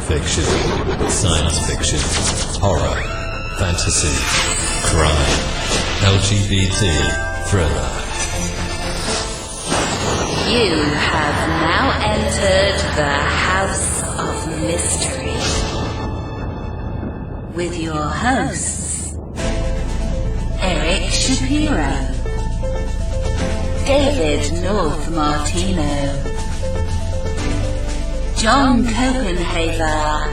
fiction, science fiction, horror, fantasy, crime, LGBT, thriller. You have now entered the House of Mystery with your hosts, Eric Shapiro, David North Martino, John Copenhaver,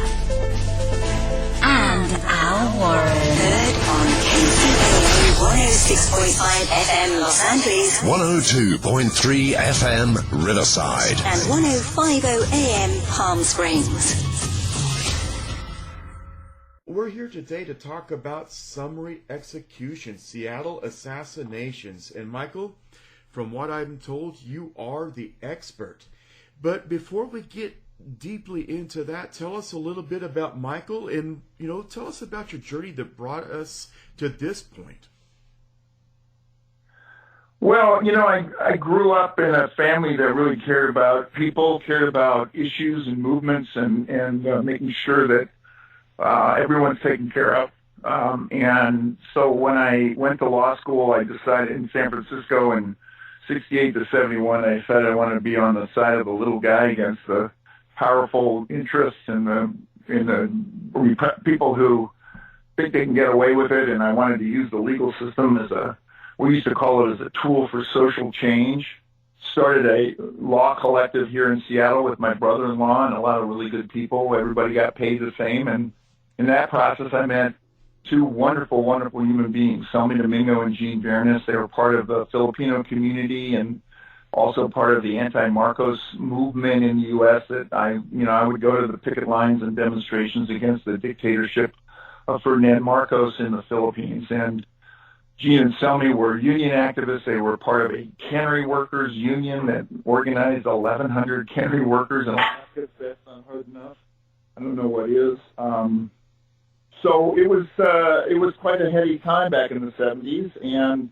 and Al Warren. Heard on KCAA 106.5 FM Los Angeles, 102.3 FM Riverside, and 105.0 AM Palm Springs. We're here today to talk about summary execution, Seattle Assassinations. And Michael, from what I'm told, you are the expert. But before we get deeply into that, tell us a little bit about Michael and, tell us about your journey that brought us to this point. Well, I grew up in a family that really cared about people, cared about issues and movements and making sure that everyone's taken care of. And so when I went to law school, I decided in San Francisco in 68 to 71, I decided I wanted to be on the side of the little guy against the powerful interests and the people who think they can get away with it. And I wanted to use the legal system as we used to call it as a tool for social change. Started a law collective here in Seattle with my brother-in-law and a lot of really good people. Everybody got paid the same. And in that process, I met two wonderful, wonderful human beings, Silme, Domingo and Viernes. They were part of the Filipino community and also part of the anti-Marcos movement in the U.S. that I would go to the picket lines and demonstrations against the dictatorship of Ferdinand Marcos in the Philippines. And Gene and Silme were union activists. They were part of a cannery workers union that organized 1,100 cannery workers in Alaska. If that's not hard enough, I don't know what is. So it was quite a heady time back in the 70s, and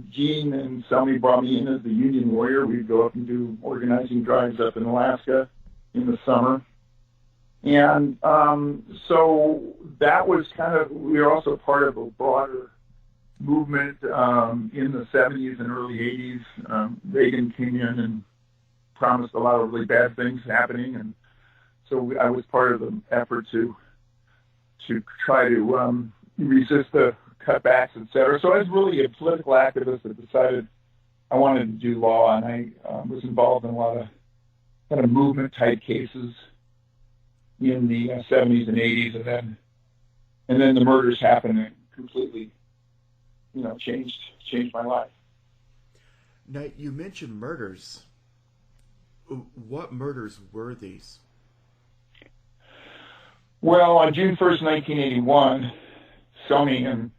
Gene and Silme brought me in as the union warrior. We'd go up and do organizing drives up in Alaska in the summer. And so that was we were also part of a broader movement in the 70s and early 80s. Reagan came in and promised a lot of really bad things happening, and so I was part of the effort to try to resist the cutbacks, et cetera. So I was really a political activist that decided I wanted to do law, and I was involved in a lot of kind of movement-type cases in the 70s and 80s, and then the murders happened and completely, changed my life. Now, you mentioned murders. What murders were these? Well, on June 1st, 1981, Silme and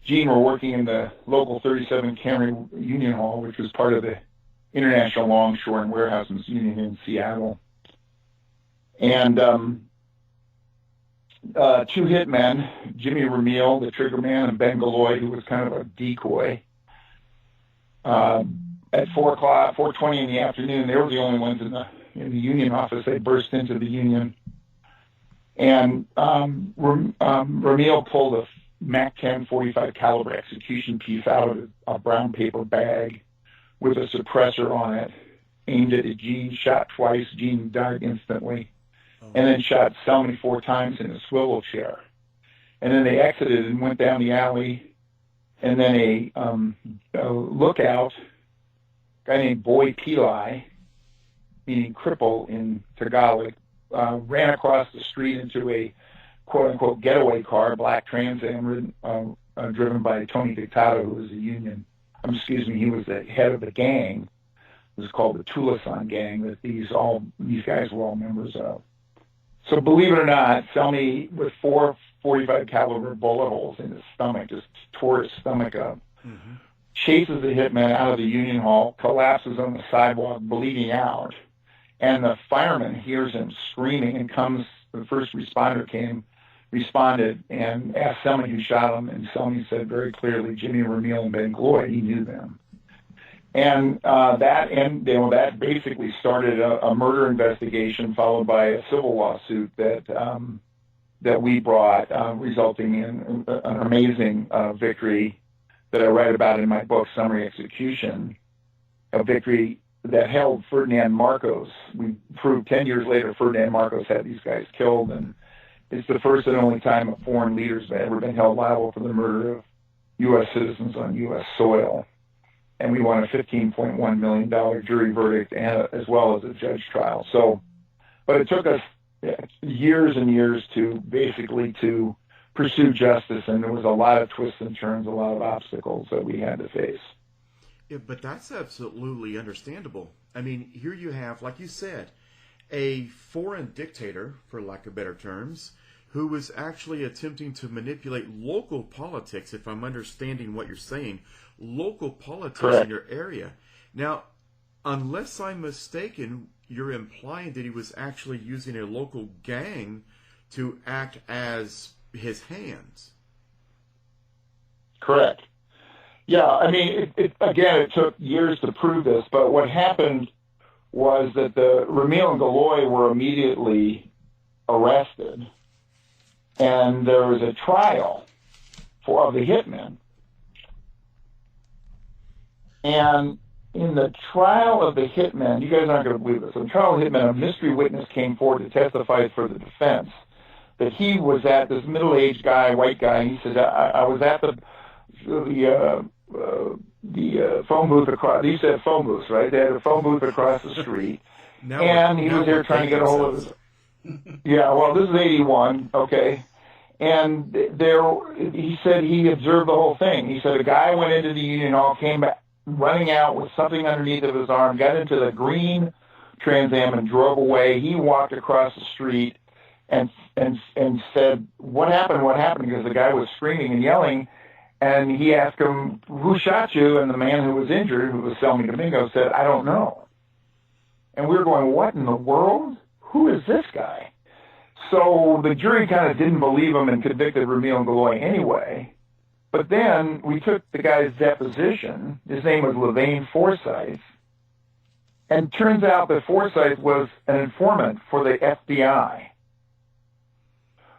Gene were working in the local 37 Cannery Union Hall, which was part of the International Longshore and Warehouses Union in Seattle. And two hitmen, Jimmy Ramil, the trigger man, and Ben Galloy, who was kind of a decoy, at 4:20 in the afternoon, they were the only ones in the union office. They burst into the union. And Ramil pulled a MAC-10 .45 caliber execution piece out of a brown paper bag with a suppressor on it, aimed it at Gene, shot twice. Gene died instantly, and then shot Silme 4 times in a swivel chair. And then they exited and went down the alley, and then a lookout, guy named Boy Pili, meaning cripple in Tagalog, ran across the street into a quote-unquote getaway car, black Trans Am, driven by Tony Dictato, who was he was the head of the gang. It was called the Tulisan gang that these guys were all members of. So believe it or not, Silme, with 4 .45 caliber bullet holes in his stomach, just tore his stomach up, chases the hitman out of the union hall, collapses on the sidewalk, bleeding out. And the fireman hears him screaming and comes, the first responder responded and asked Silme who shot him, and Silme said very clearly, Jimmy Ramil and Ben Galloy, he knew them. And that basically started a murder investigation followed by a civil lawsuit that we brought, resulting in an amazing victory that I write about in my book, Summary Execution, a victory that held Ferdinand Marcos. We proved 10 years later Ferdinand Marcos had these guys killed, and it's the first and only time a foreign leader's ever been held liable for the murder of U.S. citizens on U.S. soil. And we won a $15.1 million jury verdict as well as a judge trial. But it took us years and years to pursue justice, and there was a lot of twists and turns, a lot of obstacles that we had to face. Yeah, but that's absolutely understandable. I mean, here you have, like you said, a foreign dictator, for lack of better terms, who was actually attempting to manipulate local politics, if I'm understanding what you're saying, local politics Correct. in your area. Now, unless I'm mistaken, you're implying that he was actually using a local gang to act as his hands. Correct. Yeah, I mean, it took years to prove this, but what happened was that the Ramil and Galoy were immediately arrested, and there was a trial of the hitmen. And in the trial of the hitmen, you guys aren't going to believe this, in the trial of the hitmen, a mystery witness came forward to testify for the defense that he was at, this middle-aged guy, white guy, and he said, I was at the phone booth across, he said phone booths, right? They had a phone booth across the street, and he was there trying to get a hold of his, yeah, well, this is 81, okay, and he said he observed the whole thing. He said a guy went into the Union Hall, came back, running out with something underneath of his arm, got into the green Trans Am and drove away. He walked across the street and said, what happened? Because the guy was screaming and yelling, and he asked him, who shot you? And the man who was injured, who was Silme Domingo, said, I don't know. And we were going, what in the world? Who is this guy? So the jury kind of didn't believe him and convicted Ramil and Galoy anyway. But then we took the guy's deposition. His name was Levain Forsyth. And turns out that Forsyth was an informant for the FBI,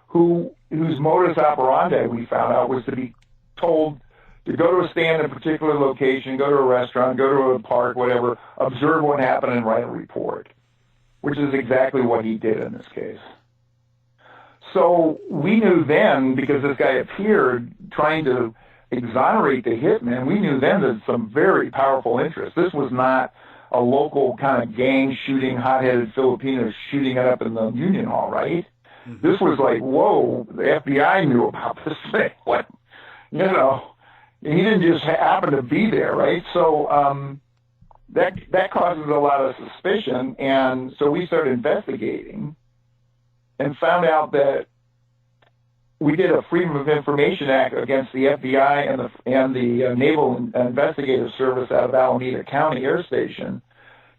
whose modus operandi, we found out, was to be told to go to a stand in a particular location, go to a restaurant, go to a park, whatever, observe what happened and write a report, which is exactly what he did in this case. So we knew then, because this guy appeared trying to exonerate the hitman, we knew then that some very powerful interests. This was not a local kind of gang shooting, hot-headed Filipinos shooting it up in the Union Hall, right? Mm-hmm. This was like, whoa, the FBI knew about this thing. What, he didn't just happen to be there, right? So that causes a lot of suspicion, and so we started investigating and found out that we did a Freedom of Information Act against the FBI and the Naval Investigative Service out of Alameda County Air Station,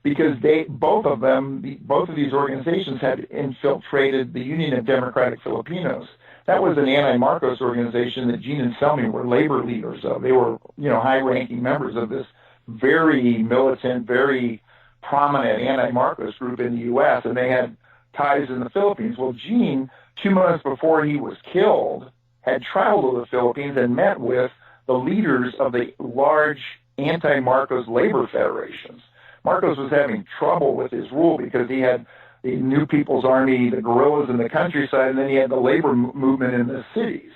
because both of these organizations had infiltrated the Union of Democratic Filipinos. That was an anti-Marcos organization that Gene and Selmy were labor leaders of. They were, high-ranking members of this very militant, very prominent anti-Marcos group in the U.S., and they had ties in the Philippines. Well, Gene, 2 months before he was killed, had traveled to the Philippines and met with the leaders of the large anti-Marcos labor federations. Marcos was having trouble with his rule because he had the New People's Army, the guerrillas in the countryside, and then he had the labor movement in the cities.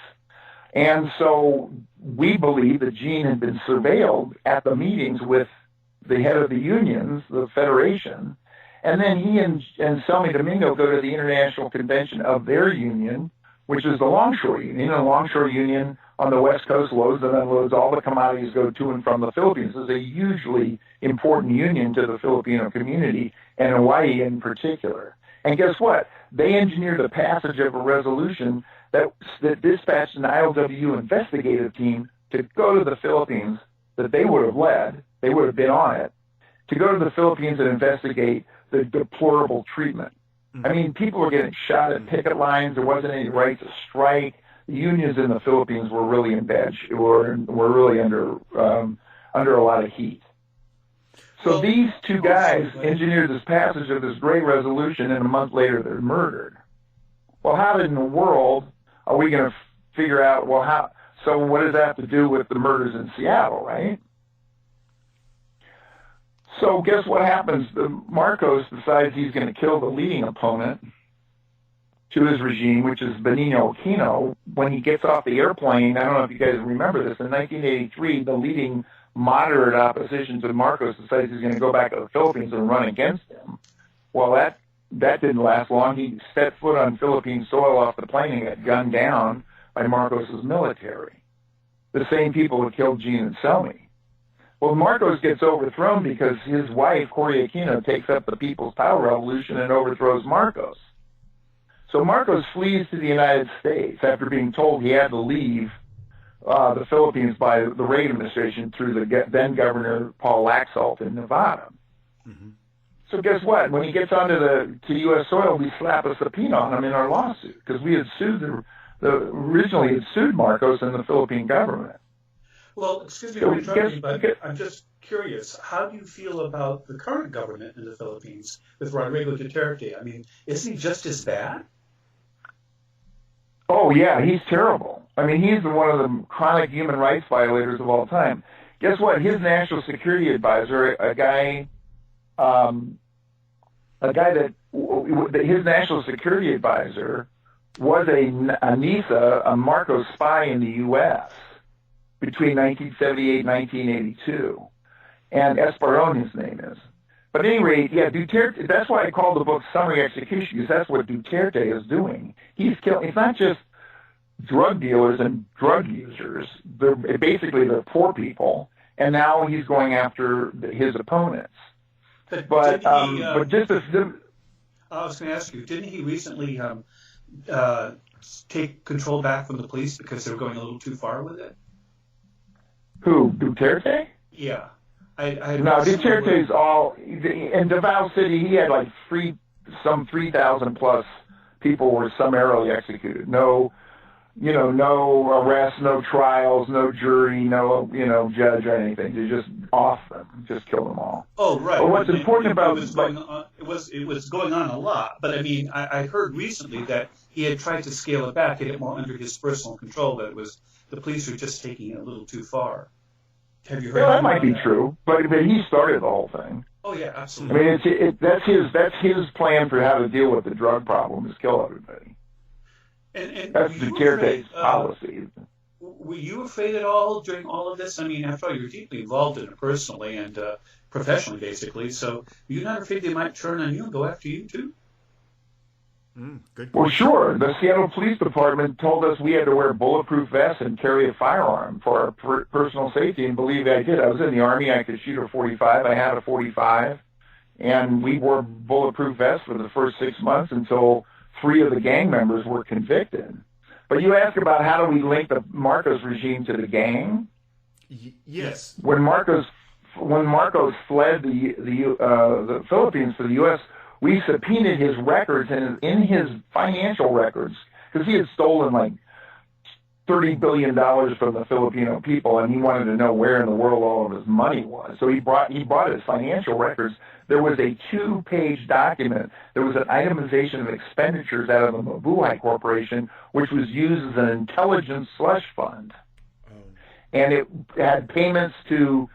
And so we believe that Gene had been surveilled at the meetings with the head of the unions, the federation, and then he and Silme Domingo go to the international convention of their union, which is the Longshore Union. And the Longshore Union on the West Coast loads and unloads all the commodities go to and from the Philippines. It's a hugely important union to the Filipino community, and Hawaii in particular. And guess what? They engineered the passage of a resolution that dispatched an ILWU investigative team to go to the Philippines that they would have led, they would have been on it, to go to the Philippines and investigate the deplorable treatment. I mean, people were getting shot at picket lines. There wasn't any right to strike. The unions in the Philippines were really in bad were really under a lot of heat. So these two guys engineered this passage of this great resolution, and a month later they're murdered. Well, how in the world are we going to figure out, so what does that have to do with the murders in Seattle, right? So guess what happens? Marcos decides he's going to kill the leading opponent to his regime, which is Benigno Aquino. When he gets off the airplane, I don't know if you guys remember this, in 1983, the leading moderate opposition to Marcos decides he's going to go back to the Philippines and run against him. Well, that didn't last long. He set foot on Philippine soil off the plane and got gunned down by Marcos's military. The same people who killed Gene and Silme. Well, Marcos gets overthrown because his wife, Cory Aquino, takes up the People's Power Revolution and overthrows Marcos. So Marcos flees to the United States after being told he had to leave the Philippines by the Reagan administration through the then Governor Paul Laxalt in Nevada. Mm-hmm. So guess what? When he gets onto to U.S. soil, we slap a subpoena on him in our lawsuit because we had sued originally had sued Marcos and the Philippine government. Well, excuse me for interrupting, but I'm just curious. How do you feel about the current government in the Philippines with Rodrigo Duterte? I mean, isn't he just as bad? Oh, yeah, he's terrible. I mean, he's one of the chronic human rights violators of all time. Guess what? His national security advisor, his national security advisor was a NISA, a Marcos spy in the U.S. between 1978 and 1982. And Esperon, his name is. But at any rate, yeah, Duterte, that's why I call the book Summary Execution, because that's what Duterte is doing. He's killing, it's not just drug dealers and drug users. They're poor people, and now he's going after his opponents. But just as... I was going to ask you, didn't he recently take control back from the police because they were going a little too far with it? Who, Duterte? Yeah. No, Duterte's all... In Davao City, he had like 3,000 plus people were summarily executed. No arrests, no trials, no jury, no, judge or anything. They just off them, just kill them all. Oh, right. But what's important about it was going on a lot. But I mean, I heard recently that he had tried to scale it back, get it more under his personal control. That it was the police were just taking it a little too far. Have you heard? Well, that might be true, but he started the whole thing. Oh yeah, absolutely. I mean, that's his plan for how to deal with the drug problem is kill everybody. And that's Duterte's policy. Were you afraid at all during all of this? I mean, after all, you're deeply involved in it personally and professionally, basically. So were you not afraid they might turn on you and go after you too? Good. Well, sure. The Seattle Police Department told us we had to wear bulletproof vests and carry a firearm for our personal safety, and believe me, I did. I was in the Army. I could shoot a .45. I had a .45, and we wore bulletproof vests for the first 6 months until 3 of the gang members were convicted. But you ask about how do we link the Marcos regime to the gang? Yes. When Marcos fled the Philippines for the U.S., we subpoenaed his records, and in his financial records, because he had stolen like $30 billion from the Filipino people, and he wanted to know where in the world all of his money was. So he brought his financial records. There was a 2-page document. There was an itemization of expenditures out of the Mabuhay Corporation, which was used as an intelligence slush fund. And it had payments to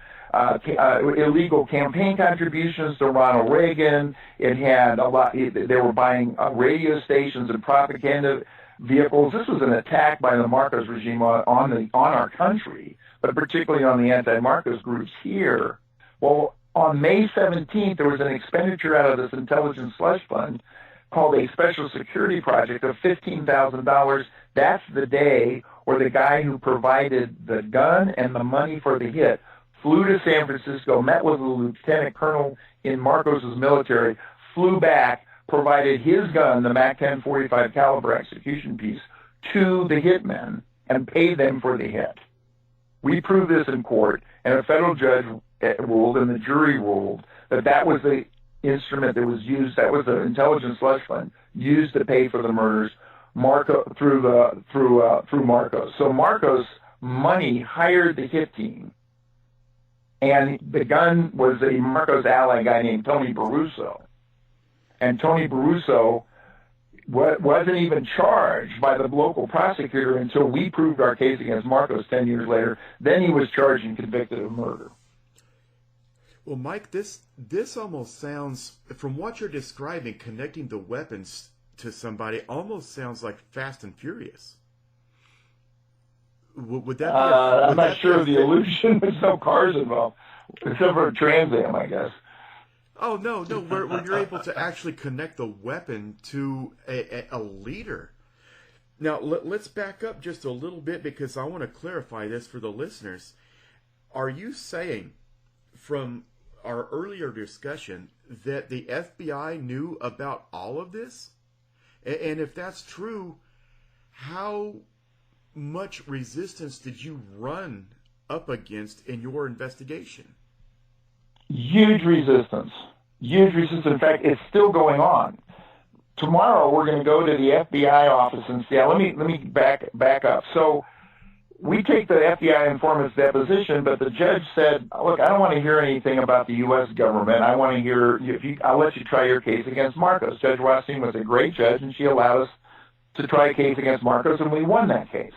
illegal campaign contributions to Ronald Reagan. It had a lot. They were buying radio stations and propaganda vehicles. This was an attack by the Marcos regime on our country, but particularly on the anti-Marcos groups here. Well, on May 17th, there was an expenditure out of this intelligence slush fund called a special security project of $15,000. That's the day where the guy who provided the gun and the money for the hit flew to San Francisco, met with a lieutenant colonel in Marcos's military, flew back, provided his gun, the MAC-10 .45 caliber execution piece, to the hitmen and paid them for the hit. We proved this in court, and a federal judge ruled, and the jury ruled, that was the instrument that was used, that was the intelligence slush fund used to pay for the murders through Marcos. So Marcos' money hired the hit team, And the gun was a Marco's ally guy named Tony Baruso. And Tony Baruso wasn't even charged by the local prosecutor until we proved our case against Marcos 10 years later. Then he was charged and convicted of murder. Well, Mike, this almost sounds, from what you're describing, connecting the weapons to somebody almost sounds like Fast and Furious. Would that be? I'm not sure of the illusion. There's no cars involved, except for a Trans Am, I guess. Oh, no, where you're able to actually connect the weapon to a leader. Now, let's back up just a little bit because I want to clarify this for the listeners. Are you saying, from our earlier discussion, that the FBI knew about all of this? And if that's true, how much resistance did you run up against in your investigation? Huge resistance. In fact, it's still going on. Tomorrow we're going to go to the FBI office in Seattle. Let me back up. So we take the FBI informant's deposition, but the judge said, "Look, I don't want to hear anything about the U.S. government. I want to hear. I'll let you try your case against Marcos." Judge Rothstein was a great judge, and she allowed us to try a case against Marcos, and we won that case.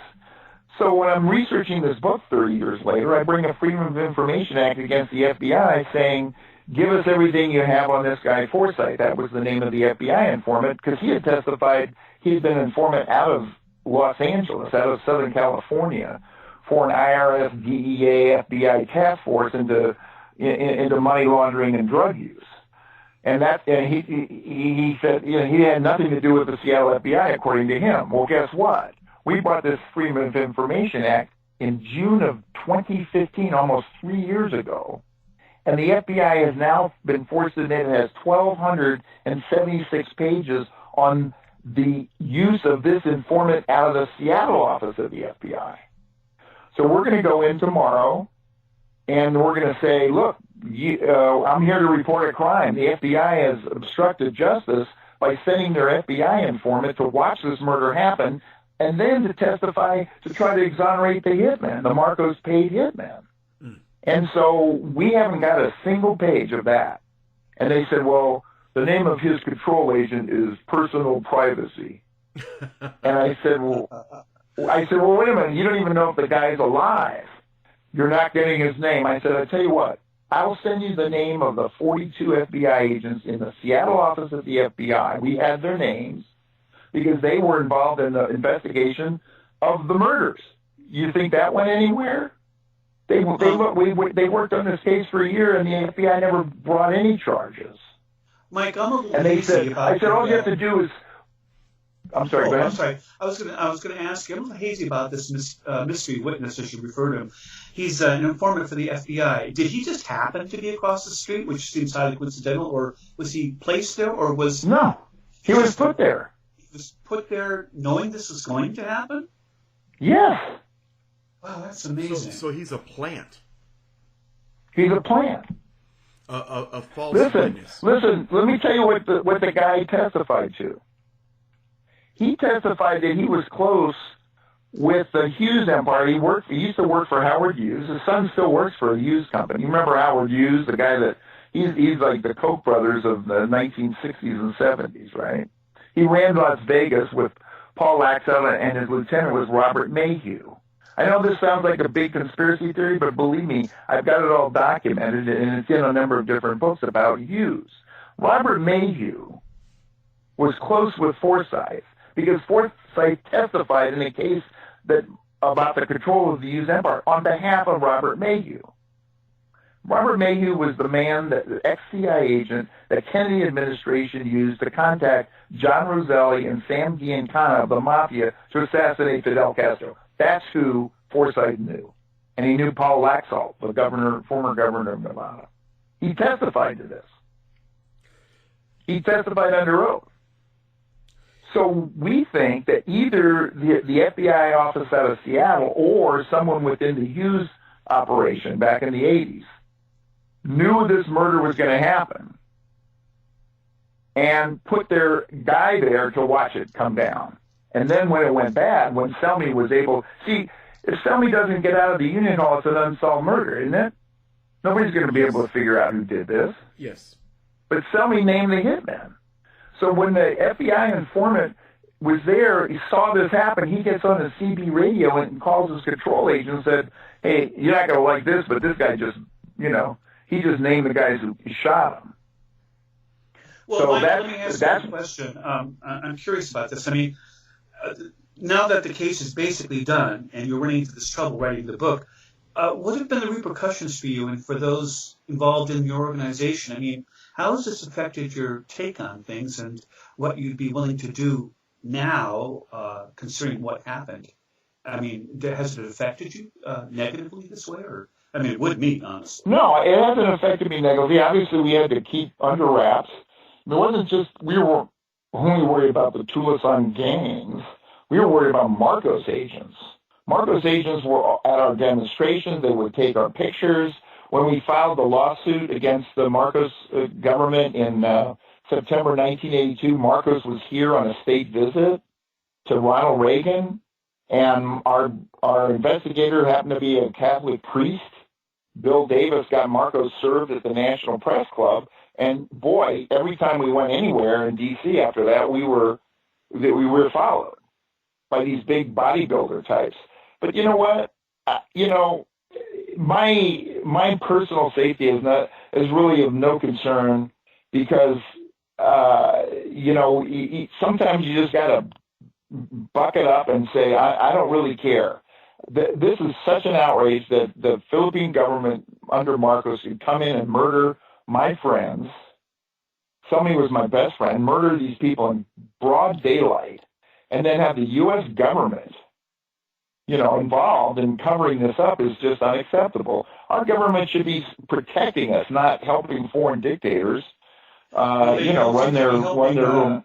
So when I'm researching this book 30 years later, I bring a Freedom of Information Act against the FBI saying, give us everything you have on this guy Forsyth. That was the name of the FBI informant, because he had testified he had been an informant out of Los Angeles, out of Southern California, for an IRS, DEA, FBI task force into money laundering and drug use. And he said he had nothing to do with the Seattle FBI, according to him. Well, guess what? We brought this Freedom of Information Act in June of 2015, almost 3 years ago. And the FBI has now been forced to admit it has 1,276 pages on the use of this informant out of the Seattle office of the FBI. So we're going to go in tomorrow, and we're going to say, look, I'm here to report a crime. The FBI has obstructed justice by sending their FBI informant to watch this murder happen and then to testify to try to exonerate the hitman, the Marcos paid hitman. And so we haven't got a single page of that. And they said, well, the name of his control agent is Personal Privacy. And I said, well, wait a minute, you don't even know if the guy's alive. You're not getting his name. I said, I'll tell you what, I'll send you the name of the 42 FBI agents in the Seattle office of the FBI. We had their names because they were involved in the investigation of the murders. You think that went anywhere? They worked on this case for a year, and the FBI never brought any charges. Mike, I'm a little and they hazy said, about I said, all you have to do is. I'm sorry. Go ahead. I'm sorry. I was going to ask you. I'm a little hazy about this mystery witness, as you refer to him. He's an informant for the FBI. Did he just happen to be across the street, which seems highly coincidental, or was he placed there, or was no? He was put there. He was put there knowing this was going to happen. Yes. Wow, that's amazing. So he's a plant. He's a plant. A false witness. Listen. Let me tell you what the guy testified to. He testified that he was close with the Hughes empire. He used to work for Howard Hughes. His son still works for a Hughes company. You remember Howard Hughes, the guy that he's like the Koch brothers of the 1960s and 70s, right? He ran Las Vegas with Paul Laxell, and his lieutenant was Robert Mayhew. I know this sounds like a big conspiracy theory, but believe me, I've got it all documented, and it's in a number of different books about Hughes. Robert Mayhew was close with Forsyth because Forsyth testified in a case about the control of the Hughes empire on behalf of Robert Mayhew. Robert Mayhew was the man, the ex-CIA agent that Kennedy administration used to contact John Roselli and Sam Giancana of the Mafia to assassinate Fidel Castro. That's who Forsyth knew. And he knew Paul Laxalt, the former governor of Nevada. He testified to this. He testified under oath. So we think that either the FBI office out of Seattle or someone within the Hughes operation back in the 80s knew this murder was going to happen and put their guy there to watch it come down. And then when it went bad, when Silme was able... See, if Silme doesn't get out of the union hall, it's an unsolved murder, isn't it? Nobody's going to be able to figure out who did this. Yes. But Silme named the hitman. So when the FBI informant was there, he saw this happen, he gets on the CB radio and calls his control agent and said, hey, you're not going to like this, but this guy just, he just named the guys who shot him. Well, So Mike, that's- let me ask that's- you a question. I'm curious about this. I mean, now that the case is basically done and you're running into this trouble writing the book, what have been the repercussions for you and for those involved in your organization? I mean, how has this affected your take on things and what you'd be willing to do now, considering what happened? I mean, has it affected you negatively this way? Or I mean, it would me, honestly. No, it hasn't affected me negatively. Obviously, we had to keep under wraps. It wasn't just we were only worried about the Tucson gangs. We were worried about Marcos agents. Marcos agents were at our demonstrations. They would take our pictures. When we filed the lawsuit against the Marcos government in September 1982, Marcos was here on a state visit to Ronald Reagan, and our investigator happened to be a Catholic priest. Bill Davis got Marcos served at the National Press Club, and boy, every time we went anywhere in D.C. after that, we were followed by these big bodybuilder types. But you know what? My personal safety is really of no concern because sometimes you just got to buck it up and say I don't really care. This is such an outrage that the Philippine government under Marcos could come in and murder my friends. Somebody was my best friend, murder these people in broad daylight, and then have the U.S. government, involved in covering this up is just unacceptable. Our government should be protecting us, not helping foreign dictators, run their own.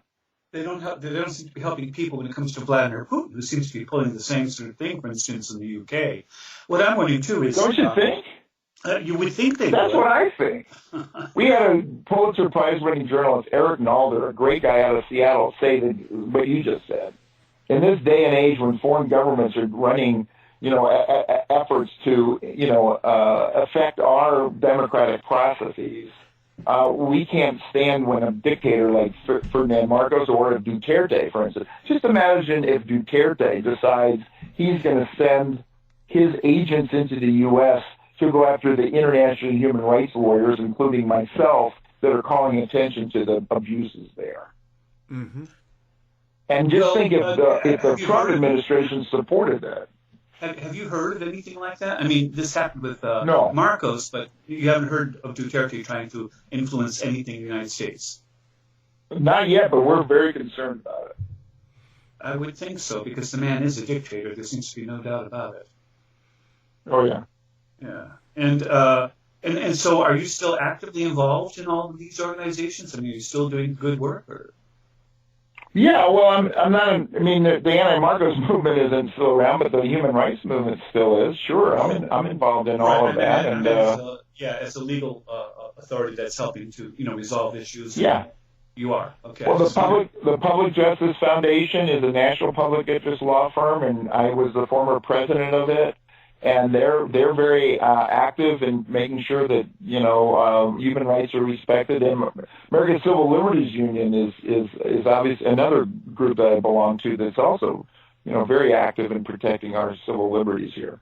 They don't seem to be helping people when it comes to Vladimir Putin, who seems to be pulling the same sort of thing, for instance, in the UK. What I'm wondering, too, is... Don't you think? You would think they That's would. what I think. We had a Pulitzer Prize-winning journalist, Eric Nalder, a great guy out of Seattle, say that what you just said. In this day and age when foreign governments are running, efforts to, affect our democratic processes, we can't stand when a dictator like Ferdinand Marcos or Duterte, for instance. Just imagine if Duterte decides he's going to send his agents into the U.S. to go after the international human rights lawyers, including myself, that are calling attention to the abuses there. Mm-hmm. And just think if the Trump administration supported that. Have you heard of anything like that? I mean, this happened with No. Marcos, but you haven't heard of Duterte trying to influence anything in the United States? Not yet, but we're very concerned about it. I would think so, because the man is a dictator. There seems to be no doubt about it. Oh, yeah. Yeah. And so are you still actively involved in all of these organizations? I mean, are you still doing good work? Or? Yeah, well, I'm not. The anti-Marcos movement isn't still around, but the human rights movement still is. Sure, I'm involved in all of that, as a legal authority that's helping to resolve issues. Yeah, you are. Okay. Well, the Public Justice Foundation is a national public interest law firm, and I was the former president of it. And they're very active in making sure that human rights are respected. And American Civil Liberties Union is obviously another group that I belong to that's also very active in protecting our civil liberties here.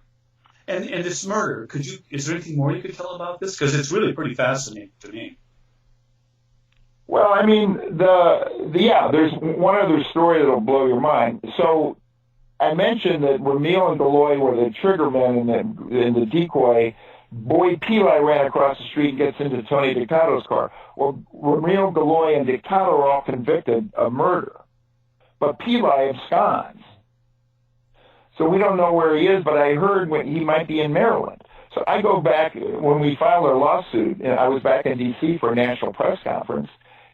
And this murder, is there anything more you could tell about this? Because it's really pretty fascinating to me. Well, there's one other story that'll blow your mind. So I mentioned that Ramil and Galoy were the triggermen in the decoy. Boy Pili ran across the street and gets into Tony Dictato's car. Well, Ramil, Galoy, and Dictato are all convicted of murder. But Pili absconds. So we don't know where he is, but I heard he might be in Maryland. So I go back, when we filed our lawsuit, and I was back in D.C. for a national press conference,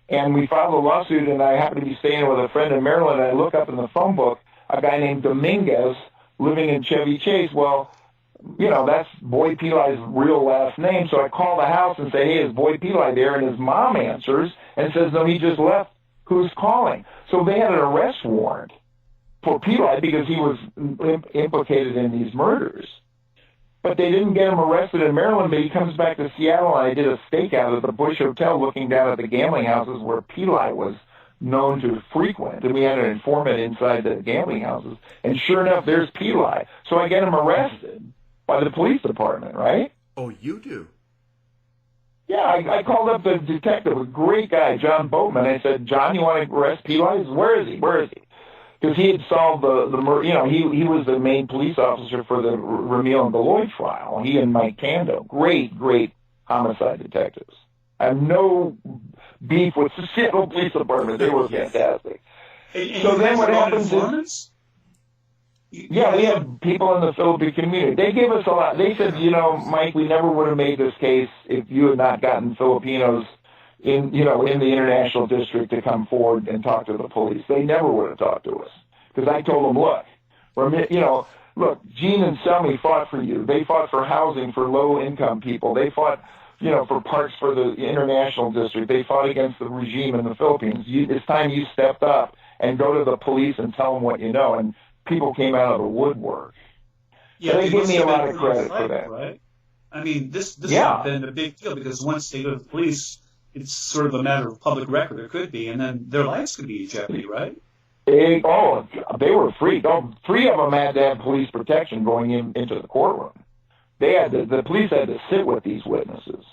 and we filed a lawsuit, and I happened to be staying with a friend in Maryland, and I look up in the phone book, a guy named Dominguez living in Chevy Chase. Well, that's Boy Pili's real last name. So I call the house and say, hey, is Boy Pili there? And his mom answers and says, no, he just left. Who's calling? So they had an arrest warrant for Pili because he was implicated in these murders. but they didn't get him arrested in Maryland, but he comes back to Seattle, and I did a stakeout at the Bush Hotel looking down at the gambling houses where Peli was known to frequent, and we had an informant inside the gambling houses, and sure enough, there's Peli. So I get him arrested by the police department, right? Oh, you do? Yeah, I called up the detective, a great guy, John Boatman. I said, John, you want to arrest Peli? He said, where is he? Where is he? Because he had solved the murder. You know, he was the main police officer for the Ramil and Beloit trial. He and Mike Tando, great homicide detectives. I have no beef with the Seattle Police Department. They were fantastic. And so then what happens is, yeah, we had people in the Philippine community. They gave us a lot. They said, you know, Mike, we never would have made this case if you had not gotten Filipinos in the international district to come forward and talk to the police. They never would have talked to us because I told them, look, Gene and Silme fought for you. They fought for housing for low-income people. They fought, for parks for the international district. They fought against the regime in the Philippines. It's time you stepped up and go to the police and tell them what you know. And people came out of the woodwork. Yeah, so they give me a lot of credit for that. Right? I mean, this has been a big deal because once they go to the police, it's sort of a matter of public record. It could be, and then their lives could be in jeopardy, right? They were free. Three of them had to have police protection going into the courtroom. The police had to sit with these witnesses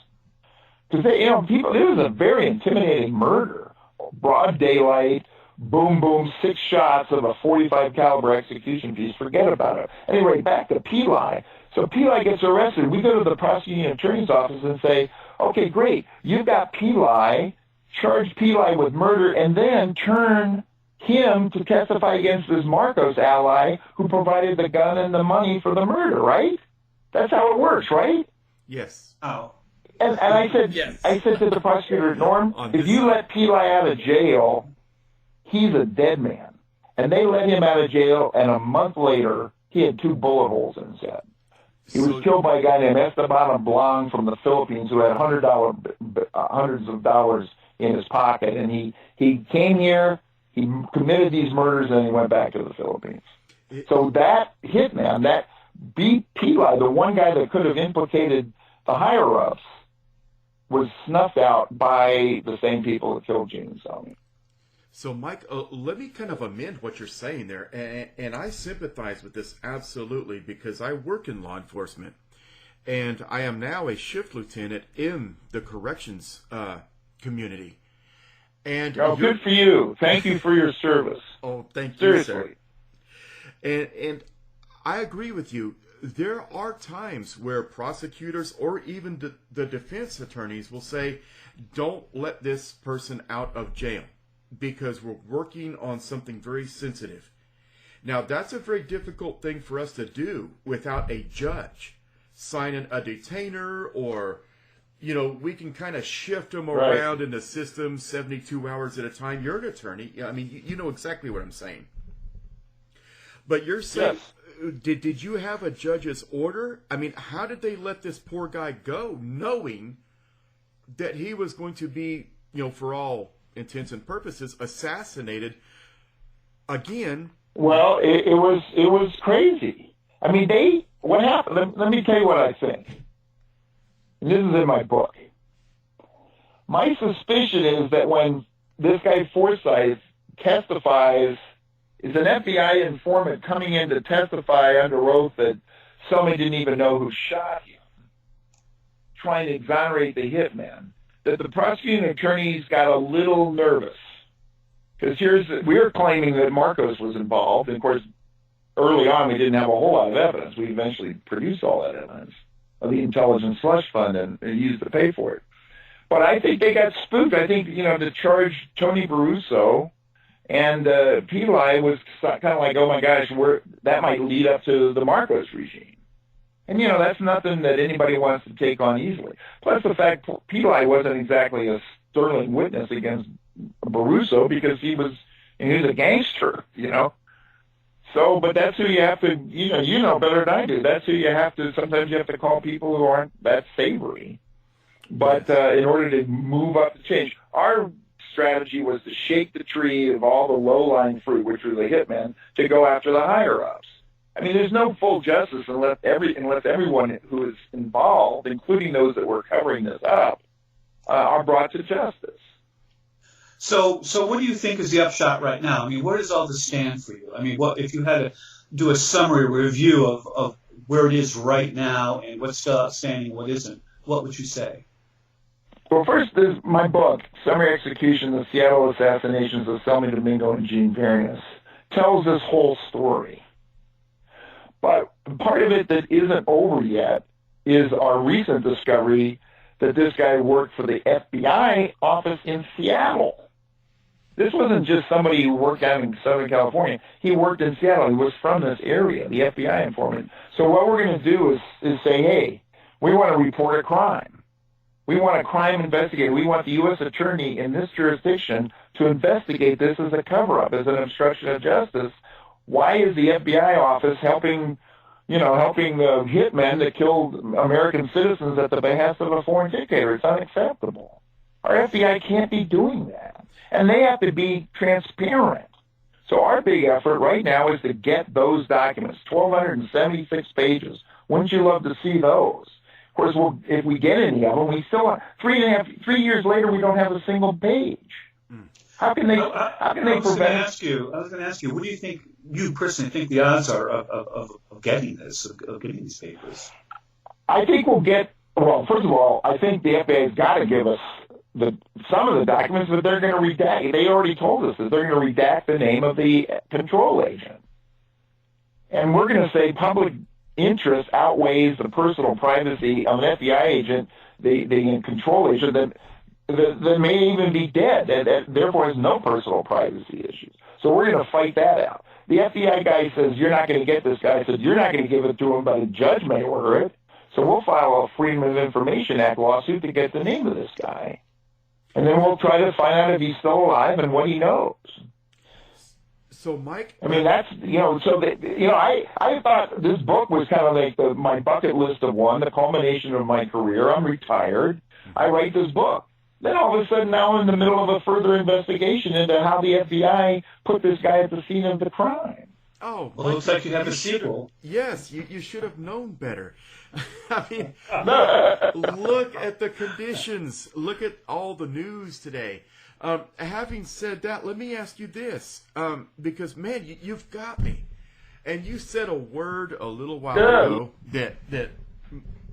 because it was a very intimidating murder, broad daylight, boom, boom, 6 shots of a .45 caliber execution piece. Forget about it. Anyway, back to Peli. So Peli gets arrested. We go to the prosecuting attorney's office and say, okay, great. You've got Peli, charge Peli with murder, and then turn him to testify against his Marcos ally who provided the gun and the money for the murder, right? That's how it works, right? Yes. Oh. And I said, yes. I said to the prosecutor, Norm, if you let Peli out of jail, he's a dead man. And they let him out of jail, and a month later, he had 2 bullet holes in his head. He was killed by a guy named Esteban Blanc from the Philippines who had hundreds of dollars in his pocket. And he came here, he committed these murders, and he went back to the Philippines. So that hitman, that beat Peli, the one guy that could have implicated the higher-ups, was snuffed out by the same people that killed Gene and Silme. So, Mike, let me kind of amend what you're saying there. And I sympathize with this absolutely because I work in law enforcement. And I am now a shift lieutenant in the corrections community. And good for you. Thank you for your service. Oh, thank you, Seriously. sir. And I agree with you. There are times where prosecutors or even the defense attorneys will say, don't let this person out of jail, because we're working on something very sensitive. Now, that's a very difficult thing for us to do without a judge signing a detainer, or, we can kind of shift them around in the system 72 hours at a time. You're an attorney. I mean, you know exactly what I'm saying. But you're saying, yes. Did you have a judge's order? I mean, how did they let this poor guy go, knowing that he was going to be, for all intents and purposes, assassinated again? Well, it was crazy. I mean, what happened? Let me tell you what I think. And this is in my book. My suspicion is that when this guy Forsyth testifies, is an FBI informant coming in to testify under oath that somebody didn't even know who shot him, trying to exonerate the hitman, that the prosecuting attorneys got a little nervous. Because we're claiming that Marcos was involved. And of course, early on, we didn't have a whole lot of evidence. We eventually produced all that evidence of the intelligence slush fund and used to pay for it. But I think they got spooked. I think, to charge Tony Barroso and Peli was kind of like, oh my gosh, that might lead up to the Marcos regime. And, that's nothing that anybody wants to take on easily. Plus the fact Peli wasn't exactly a sterling witness against Barroso because he was a gangster, So, but that's who you have to, you know better than I do. That's who you have to, sometimes you have to call people who aren't that savory. But in order to move up the change, our strategy was to shake the tree of all the low-lying fruit, which were the hitmen, to go after the higher-ups. I mean, there's no full justice unless everyone who is involved, including those that were covering this up, are brought to justice. So what do you think is the upshot right now? I mean, where does all this stand for you? I mean, what if you had to do a summary review of where it is right now and what's still outstanding, what isn't? What would you say? Well, first, there's my book, Summary Execution, The Seattle Assassinations of Silme, Domingo and Viernes, tells this whole story. But part of it that isn't over yet is our recent discovery that this guy worked for the FBI office in Seattle. This wasn't just somebody who worked out in Southern California. He worked in Seattle. He was from this area, the FBI informant. So what we're going to do is say, hey, we want to report a crime. We want a crime investigator. We want the U.S. attorney in this jurisdiction to investigate this as a cover-up, as an obstruction of justice. Why is the FBI office helping the hitmen that killed American citizens at the behest of a foreign dictator? It's unacceptable. Our FBI can't be doing that. And they have to be transparent. So our big effort right now is to get those documents, 1,276 pages. Wouldn't you love to see those? Of course, if we get any of them, we still have 3 years later, we don't have a single page. How can they? How can they prevent? I was going to ask you. What do you think? You personally think the odds are of getting this, of getting these papers? I think we'll get. Well, first of all, I think the FBI's got to give us some of the documents that they're going to redact. They already told us that they're going to redact the name of the control agent, and we're going to say public interest outweighs the personal privacy of an FBI agent, the control agent that may even be dead, that therefore has no personal privacy issues. So we're going to fight that out. The FBI guy says, you're not going to get this guy. Says, you're not going to give it to him, but a judge may order it. So we'll file a Freedom of Information Act lawsuit to get the name of this guy. And then we'll try to find out if he's still alive and what he knows. So, Mike, I mean, that's, I thought this book was kind of like my bucket list of one, the culmination of my career. I'm retired. I write this book. Then all of a sudden, now I'm in the middle of a further investigation into how the FBI put this guy at the scene of the crime. Oh, well, it looks like you have a sequel. Yes, you should have known better. I mean, look at the conditions. Look at all the news today. Having said that, let me ask you this, because, man, you've got me. And you said a word a little while ago that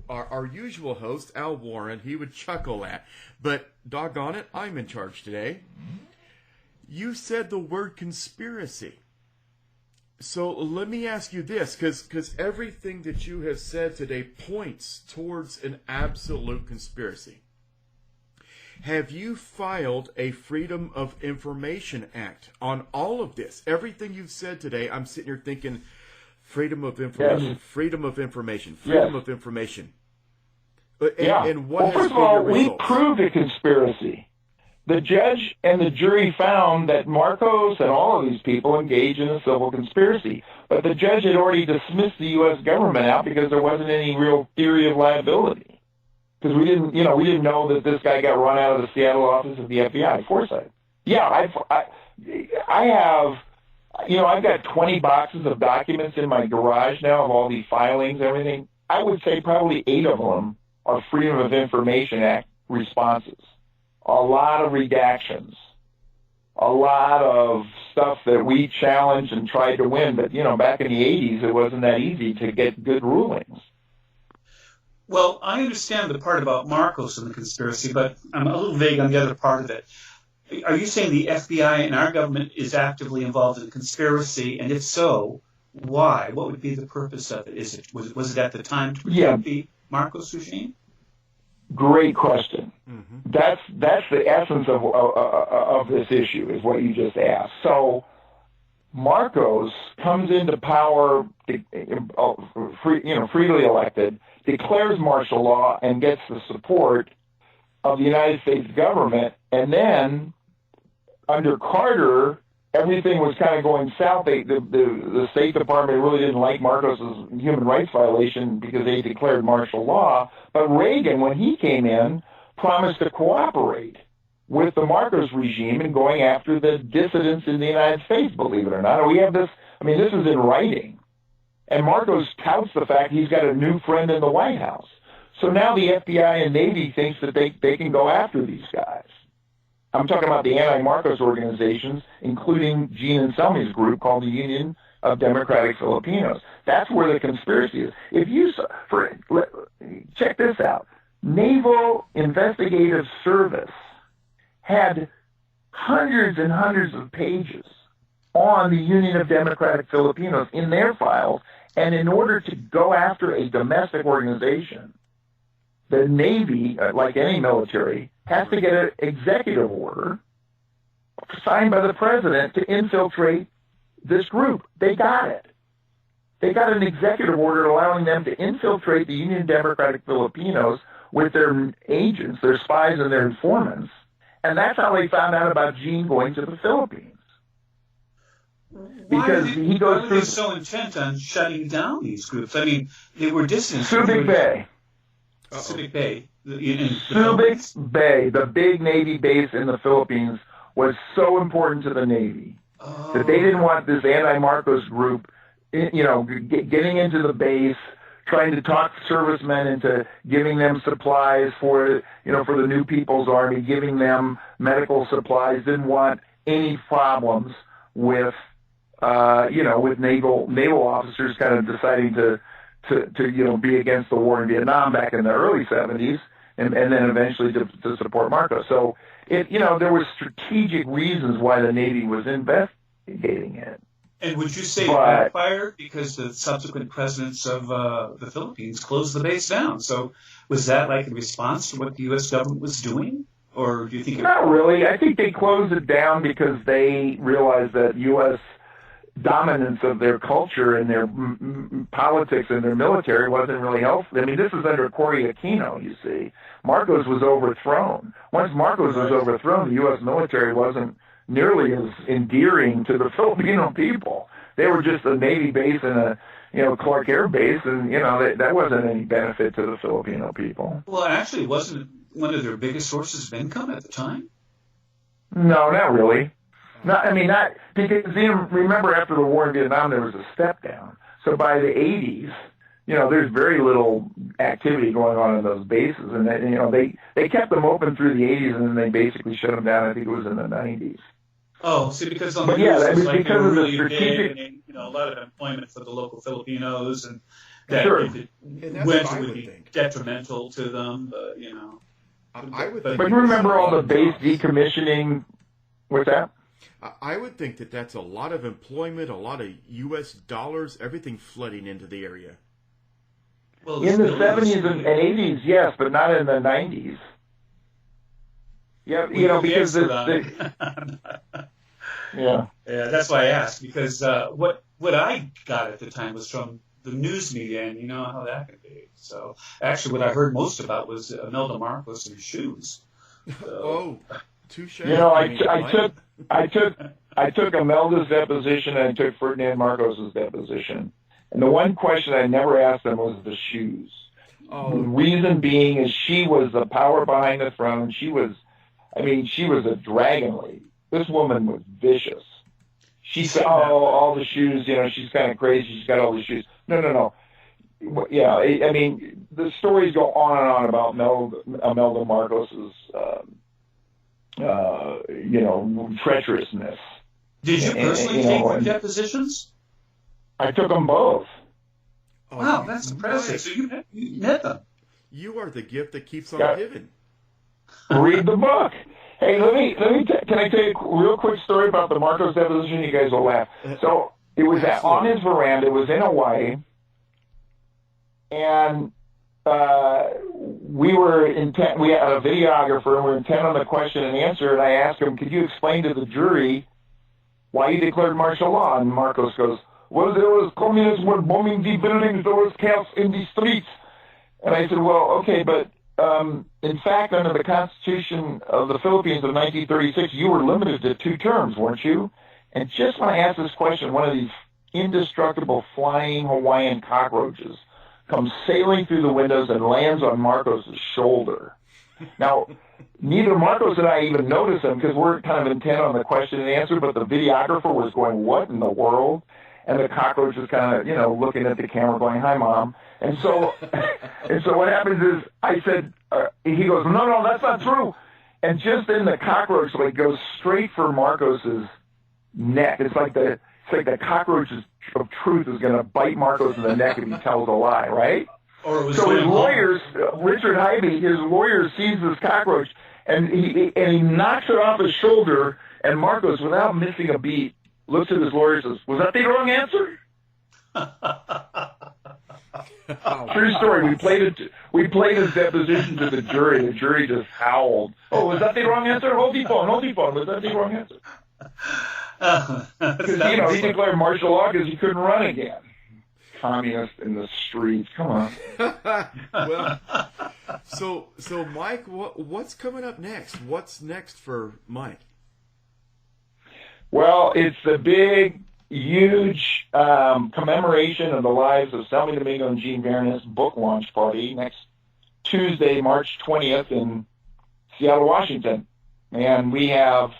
our usual host, Al Warren, he would chuckle at. But doggone it, I'm in charge today. You said the word conspiracy. So let me ask you this, because everything that you have said today points towards an absolute conspiracy. Have you filed a Freedom of Information Act on all of this? Everything you've said today, I'm sitting here thinking, freedom of information, yes. Freedom of information, freedom of information. And what well, has first of all, been your results? We proved a conspiracy. The judge and the jury found that Marcos and all of these people engaged in a civil conspiracy. But the judge had already dismissed the U.S. government out because there wasn't any real theory of liability. Because we didn't know that this guy got run out of the Seattle office of the FBI, Forsyth. Yeah, I have, I've got 20 boxes of documents in my garage now of all these filings and everything. I would say probably 8 of them are Freedom of Information Act responses. A lot of redactions, a lot of stuff that we challenged and tried to win. But, back in the 80s, it wasn't that easy to get good rulings. Well, I understand the part about Marcos and the conspiracy, but I'm a little vague on the other part of it. Are you saying the FBI and our government is actively involved in the conspiracy? And if so, why? What would be the purpose of it? Was it at the time to protect the Marcos regime? Great question. Mm-hmm. That's the essence of this issue, is what you just asked. So Marcos comes into power, freely elected, declares martial law, and gets the support of the United States government. And then, under Carter, everything was kind of going south. The State Department really didn't like Marcos' human rights violation because they declared martial law. But Reagan, when he came in, promised to cooperate with the Marcos regime in going after the dissidents in the United States, believe it or not. We have this, this is in writing. And Marcos touts the fact he's got a new friend in the White House. So now the FBI and Navy thinks that they can go after these guys. I'm talking about the anti-Marcos organizations, including Gene and Silme's group called the Union of Democratic Filipinos. That's where the conspiracy is. Check this out. Naval Investigative Service had hundreds and hundreds of pages on the Union of Democratic Filipinos in their files, and in order to go after a domestic organization, the Navy, like any military, has to get an executive order signed by the president to infiltrate this group. They got it. They got an executive order allowing them to infiltrate the Union of Democratic Filipinos with their agents, their spies, and their informants. And that's how they found out about Gene going to the Philippines. Because he goes through. Why were they so intent on shutting down these groups? I mean, they were dissident. Subic Bay. Subic Bay. Subic Bay, the big Navy base in the Philippines, was so important to the Navy that they didn't want this anti-Marcos group, getting into the base, trying to talk servicemen into giving them supplies for the New People's Army, giving them medical supplies. Didn't want any problems with naval officers kind of deciding to be against the war in Vietnam back in the early 70s, and then eventually to support Marcos. So there were strategic reasons why the Navy was investigating it. And would you say it backfired because the subsequent presidents of the Philippines closed the base down? So was that like a response to what the U.S. government was doing? Or do you think Not really. I think they closed it down because they realized that U.S. dominance of their culture and their politics and their military wasn't really helpful. I mean, this is under Cory Aquino, you see. Marcos was overthrown. Once Marcos was overthrown, the U.S. military wasn't nearly as endearing to the Filipino people. They were just a Navy base and a Clark Air Base, and that wasn't any benefit to the Filipino people. Well, actually, wasn't one of their biggest sources of income at the time? No, not really. Not because remember after the war in Vietnam there was a step down. So by the 80s, there's very little activity going on in those bases, and they kept them open through the 80s, and then they basically shut them down. I think it was in the 90s. Oh, see, because on the news, it was like because they were of the really strategic, big, and, a lot of employment for the local Filipinos, and that Sure. if it went, it would be detrimental to them. But I would think. But you remember all the base decommissioning? What's that? I would think that that's a lot of employment, a lot of U.S. dollars, everything flooding into the area. Well, In the 70s and 80s, yes, but not in the 90s. Yeah, because yeah, that's why I asked, because what I got at the time was from the news media, and you know how that can be. So actually, what I heard most about was Imelda Marcos and shoes. So, touche. I took Imelda's deposition and I took Ferdinand Marcos's deposition, and the one question I never asked them was the shoes. The reason being is she was the power behind the throne. She was a dragon lady. This woman was vicious. She said, all the shoes, she's kind of crazy. She's got all the shoes. No. Yeah, the stories go on and on about Imelda Marcos's, treacherousness. Did you personally take the depositions? I took them both. Wow, that's impressive. So you met them. You are the gift that keeps on giving. Read the book. Hey, can I tell you a real quick story about the Marcos deposition? You guys will laugh. So it was on his veranda. It was in Hawaii, and we were intent. We had a videographer, and we were intent on the question and answer. And I asked him, "Could you explain to the jury why you declared martial law?" And Marcos goes, "Well, there was communists were bombing the buildings. There was chaos in the streets." And I said, "Well, okay, but." In fact, under the Constitution of the Philippines of 1936, you were limited to 2 terms, weren't you? And just when I asked this question, one of these indestructible flying Hawaiian cockroaches comes sailing through the windows and lands on Marcos' shoulder. Now, neither Marcos and I even noticed him because we're kind of intent on the question and answer, but the videographer was going, "What in the world?" and the cockroach is kind of, looking at the camera going, "Hi, Mom." And so, what happens is I said, he goes, "No, that's not true." And just then the cockroach goes straight for Marcos's neck. It's like the cockroach of truth is going to bite Marcos in the neck if he tells a lie, right? Or it was so his going lawyers, Richard Hybe, his lawyer sees this cockroach and he knocks it off his shoulder, and Marcos, without missing a beat, looks at his lawyer and says, "Was that the wrong answer?" True story. We played his deposition to the jury. The jury just howled. "Oh, was that the wrong answer? Hold the phone. Was that the wrong answer?" Because he declared martial law because he couldn't run again. Communist in the streets. Come on. Well, so Mike, what's coming up next? What's next for Mike? Well, it's the big, huge commemoration of the lives of Silme, Domingo and Viernes book launch party next Tuesday, March 20th in Seattle, Washington. And we hope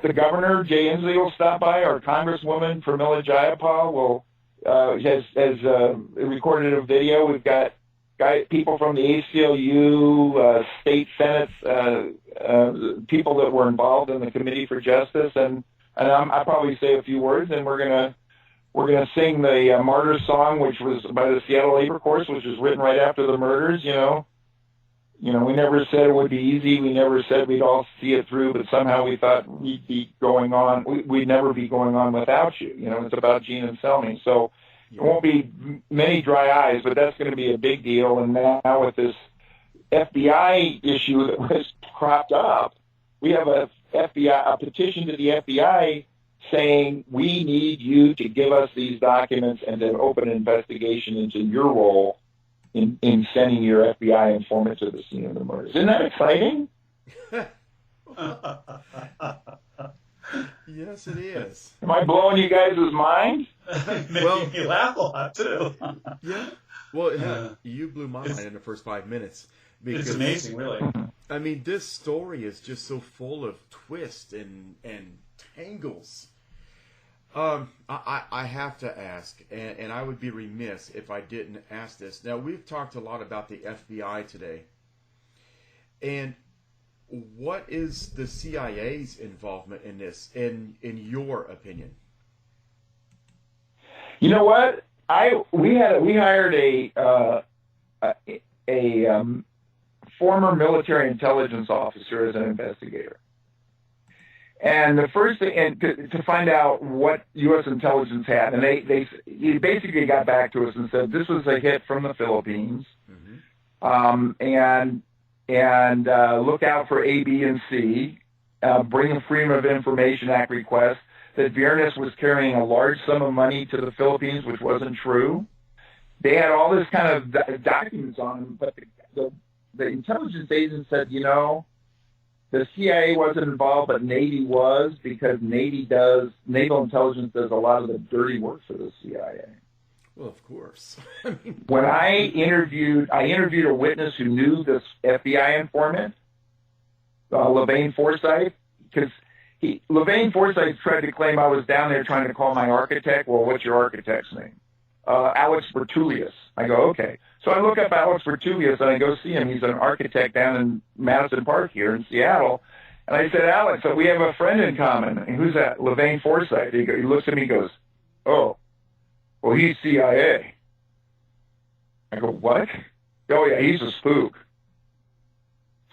the governor, Jay Inslee, will stop by. Our Congresswoman, Pramila Jayapal, has recorded a video. We've got people from the ACLU, state senates, people that were involved in the Committee for Justice, and I'll probably say a few words, and we're gonna sing the Martyr Song, which was by the Seattle Labor Corps, which was written right after the murders. We never said it would be easy. We never said we'd all see it through, but somehow we thought we'd be going on. We'd never be going on without you. It's about Gene and Silme. So it won't be many dry eyes, but that's going to be a big deal. And now with this FBI issue that was cropped up, we have a petition to the FBI saying we need you to give us these documents and to open an investigation into your role in sending your FBI informant to the scene of the murders. Isn't that exciting? Yes, it is. Am I blowing you guys' mind? Making me laugh a lot, too. Yeah. Well, you blew my mind in the first 5 minutes. Because, it's amazing, really. I mean, this story is just so full of twists and tangles. I have to ask, and I would be remiss if I didn't ask this. Now, we've talked a lot about the FBI today. And what is the CIA's involvement in this, in your opinion? You know what? We hired a former military intelligence officer as an investigator. And the first thing, and to find out what U.S. intelligence had, and he basically got back to us and said this was a hit from the Philippines, and look out for A, B, and C. Bring a Freedom of Information Act request that Viernes was carrying a large sum of money to the Philippines, which wasn't true. They had all this kind of documents on them, but the intelligence agent said, the CIA wasn't involved, but Navy was, because naval intelligence does a lot of the dirty work for the CIA. Well, of course. When I interviewed a witness who knew this FBI informant, Levain Forsyth, because Levain Forsyth tried to claim I was down there trying to call my architect. Well, what's your architect's name? Alex Bertulius. I go, okay. So I look up Alex Bertulius and I go see him. He's an architect down in Madison Park here in Seattle. And I said, Alex, so we have a friend in common. And who's that? Levain Forsyth. He looks at me and goes, oh, well, he's CIA. I go, what? Oh, yeah, he's a spook.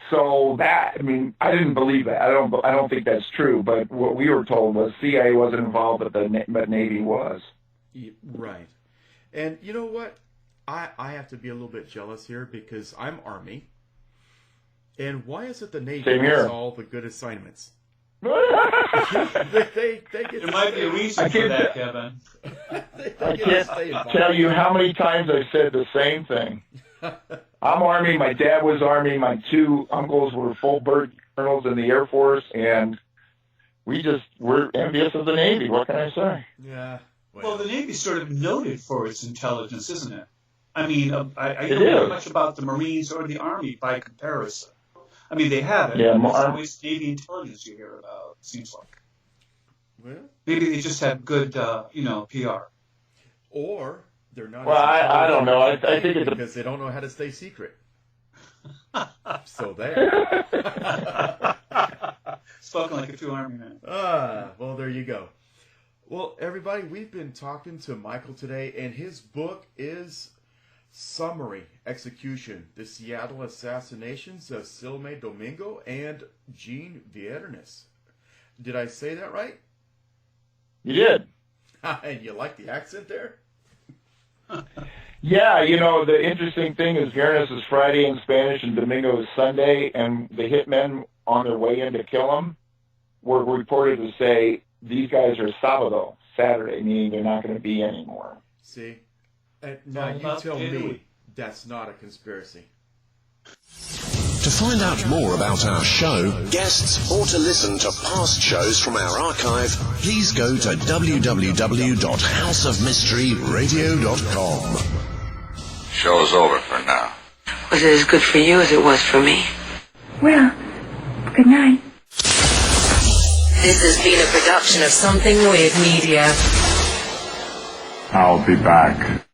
So I didn't believe that. I don't think that's true. But what we were told was CIA wasn't involved, but Navy was. Right. And you know what? I have to be a little bit jealous here because I'm Army. And why is it the Navy gets all the good assignments? they get there might be a reason for that, Kevin. I can't tell you how many times I've said the same thing. I'm Army. My dad was Army. My two uncles were full bird colonels in the Air Force, and we're envious of the Navy. What can I say? Yeah. Well, the Navy's sort of noted for its intelligence, isn't it? I mean, I don't know much about the Marines or the Army by comparison. I mean, they have it. Yeah, but it's always Navy intelligence you hear about, it seems like. Well, Maybe they just have good, PR. or they're not. Well, I don't know. I think it's because they don't know how to stay secret. So there. Spoken like a true army man. Well, there you go. Well, everybody, we've been talking to Michael today, and his book is Summary Execution, The Seattle Assassinations of Silme, Domingo and Viernes. Did I say that right? You did. And you like the accent there? Yeah, the interesting thing is Viernes is Friday in Spanish and Domingo is Sunday, and the hitmen on their way in to kill him were reported to say these guys are Sábado, Saturday, meaning they're not going to be anymore. See? And now you tell me that's not a conspiracy. To find out more about our show, guests, or to listen to past shows from our archive, please go to www.houseofmysteryradio.com. Show's over for now. Was it as good for you as it was for me? Well, good night. This has been a production of Something Weird Media. I'll be back.